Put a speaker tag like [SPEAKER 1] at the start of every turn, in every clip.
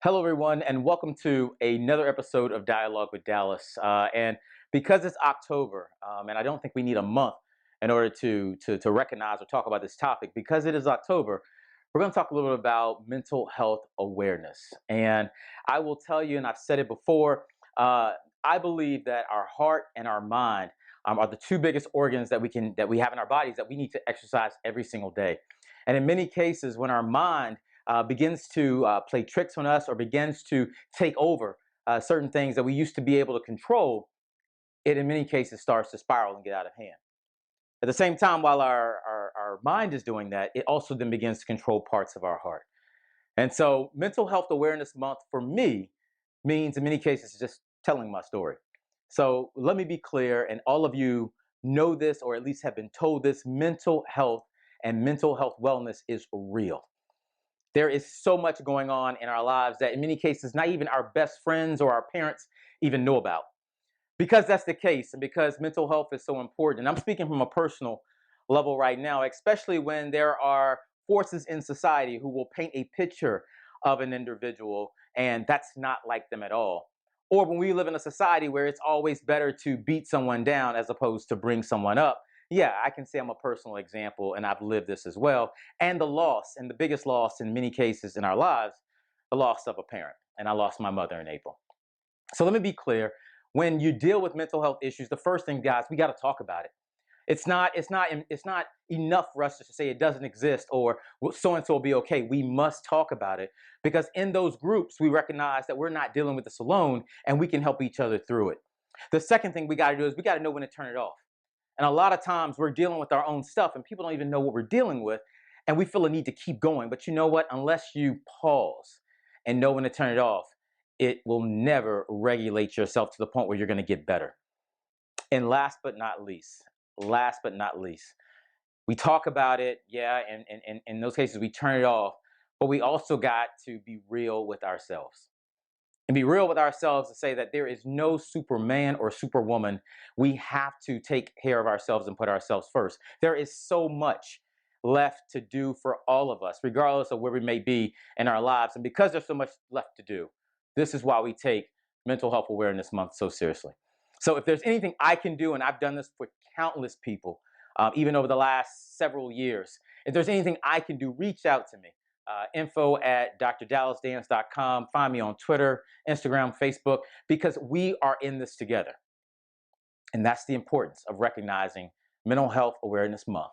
[SPEAKER 1] Hello, everyone, and welcome to another episode of Dialogue with Dallas. And because it's October, and I don't think we need a month in order to recognize or talk about this topic, because it is October, we're going to talk a little bit about mental health awareness. And I will tell you, and I've said it before, I believe that our heart and our mind are the two biggest organs that we have in our bodies that we need to exercise every single day. And in many cases, when our mind begins to play tricks on us or begins to take over certain things that we used to be able to control, it in many cases starts to spiral and get out of hand. At the same time, while our mind is doing that, it also then begins to control parts of our heart. And so, Mental Health Awareness Month for me means in many cases just telling my story. So, let me be clear, and all of you know this or at least have been told this: mental health and mental health wellness is real. There is so much going on in our lives that in many cases not even our best friends or our parents even know about. Because that's the case, and because mental health is so important, and I'm speaking from a personal level right now, especially when there are forces in society who will paint a picture of an individual and that's not like them at all. Or when we live in a society where it's always better to beat someone down as opposed to bring someone up. Yeah, I can say I'm a personal example and I've lived this as well. And the loss, and the biggest loss in many cases in our lives, the loss of a parent. And I lost my mother in April. So let me be clear. When you deal with mental health issues, the first thing, guys, we got to talk about it. It's not enough for us to say it doesn't exist or so and so will be okay. We must talk about it because in those groups we recognize that we're not dealing with this alone and we can help each other through it. The second thing we got to do is we got to know when to turn it off. And a lot of times we're dealing with our own stuff and people don't even know what we're dealing with and we feel a need to keep going. But you know what? Unless you pause and know when to turn it off, it will never regulate yourself to the point where you're going to get better. And last but not least, we talk about it, yeah, and in those cases we turn it off, but we also got to be real with ourselves. And be real with ourselves to say that there is no Superman or Superwoman. We have to take care of ourselves and put ourselves first. There is so much left to do for all of us, regardless of where we may be in our lives. And because there's so much left to do, this is why we take Mental Health Awareness Month so seriously. So if there's anything I can do, and I've done this for countless people, even over the last several years, if there's anything I can do, reach out to me. Info at drdallasdance.com. Find me on Twitter, Instagram, Facebook, because we are in this together. And that's the importance of recognizing Mental Health Awareness Month.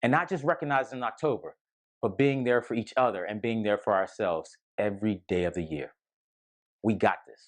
[SPEAKER 1] And not just recognizing in October, but being there for each other and being there for ourselves every day of the year. We got this.